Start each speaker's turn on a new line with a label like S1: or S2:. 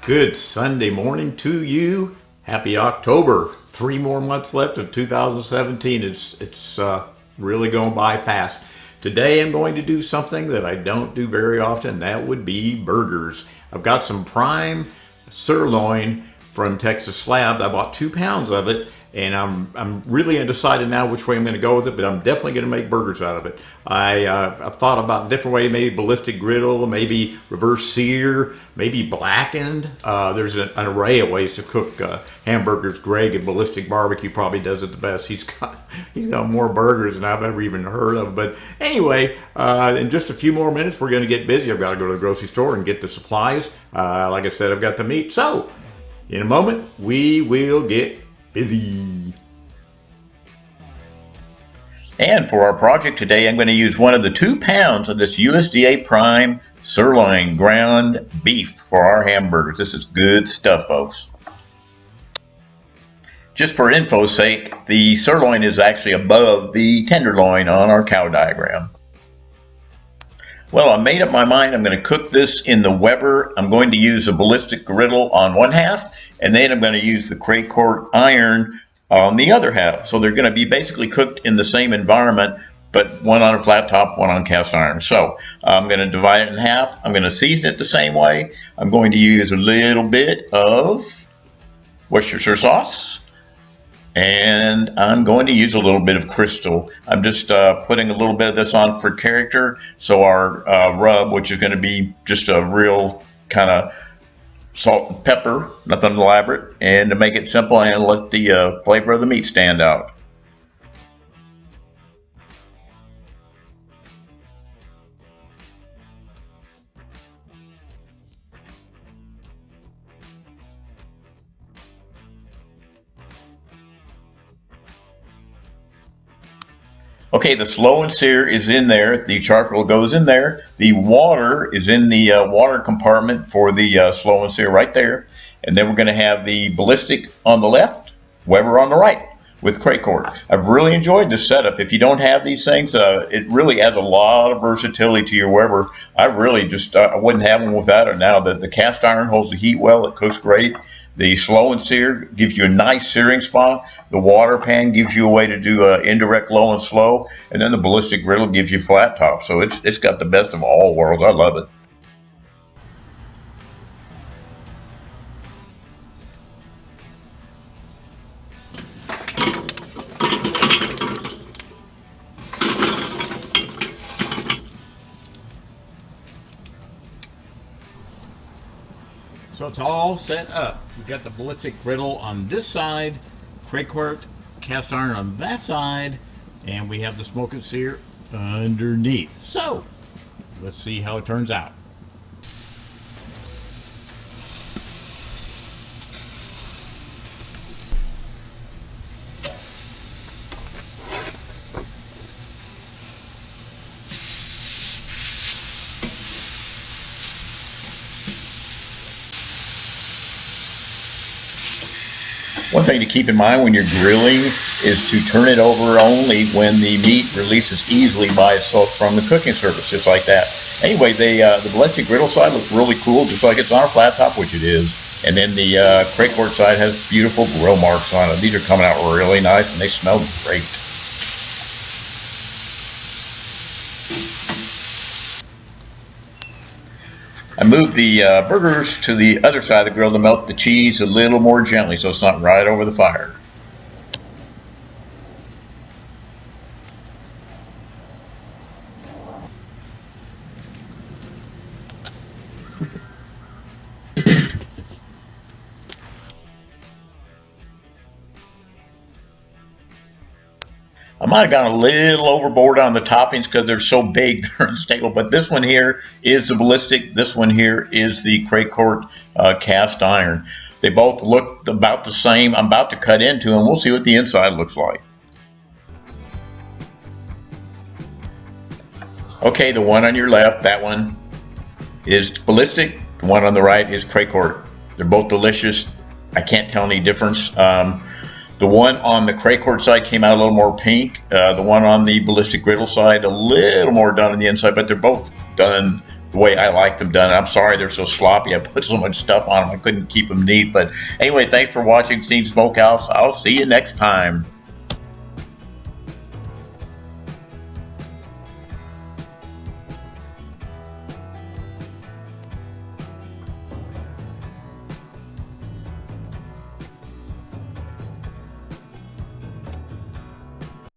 S1: Good Sunday morning to you. Happy October. 3 more months left of 2017. It's really going by fast. Today I'm going to do something that I don't do very often. That would be burgers. I've got some prime sirloin from Texas Slab. I bought 2 pounds of it, and I'm really undecided now which way I'm going to go with it, but I'm definitely going to make burgers out of it. I've thought about different ways, maybe ballistic griddle, heavy reverse sear, maybe blackened. There's an array of ways to cook hamburgers. Greg at Ballistic BBQ probably does it the best. He's got more burgers than I've ever even heard of. But anyway, in just a few more minutes, we're going to get busy. I've got to go to the grocery store and get the supplies. Like I said, I've got the meat. So in a moment, we will get busy.
S2: And for our project today, I'm going to use one of the 2 pounds of this USDA Prime sirloin ground beef for our hamburgers. This is good stuff, folks. Just for info's sake, the sirloin is actually above the tenderloin on our cow diagram. Well, I made up my mind. I'm going to cook this in the Weber. I'm going to use a ballistic griddle on one half, and then I'm going to use the Craycort iron on the other half. So they're going to be basically cooked in the same environment, but one on a flat top, one on cast iron. So I'm going to divide it in half. I'm going to season it the same way. I'm going to use a little bit of Worcestershire sauce, and I'm going to use a little bit of Crystal. I'm just putting a little bit of this on for character. So our rub, which is going to be just a real kind of salt and pepper, nothing elaborate, and to make it simple and let the flavor of the meat stand out. Okay, the slow and sear is in there. The charcoal goes in there. The water is in the water compartment for the slow and sear right there. And then we're going to have the ballistic on the left, Weber on the right with Craycort. I've really enjoyed this setup. If you don't have these things, it really adds a lot of versatility to your Weber. I really just I wouldn't have one without it now. The cast iron holds the heat well. It cooks great. The slow and sear gives you a nice searing spot. The water pan gives you a way to do indirect low and slow. And then the ballistic griddle gives you flat top. So it's got the best of all worlds. I love it.
S1: So it's all set up. We've got the ballistic griddle on this side, Craycort cast iron on that side, and we have the smoke and sear underneath. So let's see how it turns out.
S2: One thing to keep in mind when you're grilling is to turn it over only when the meat releases easily by itself from the cooking surface, just like that. Anyway, the ballistic griddle side looks really cool, just like it's on a flat top, which it is. And then the Craycort side has beautiful grill marks on it. These are coming out really nice, and they smell great. I moved the burgers to the other side of the grill to melt the cheese a little more gently so it's not right over the fire. I might have gone a little overboard on the toppings because they're so big, they're unstable. But this one here is the ballistic. This one here is the Craycort cast iron. They both look about the same. I'm about to cut into them. We'll see what the inside looks like. Okay, the one on your left, that one is ballistic. The one on the right is Craycort. They're both delicious. I can't tell any difference. The one on the Craycort side came out a little more pink. The one on the ballistic griddle side, a little more done on the inside, but they're both done the way I like them done. I'm sorry they're so sloppy. I put so much stuff on them I couldn't keep them neat. But anyway, thanks for watching SteenSmokeHouse. I'll see you next time.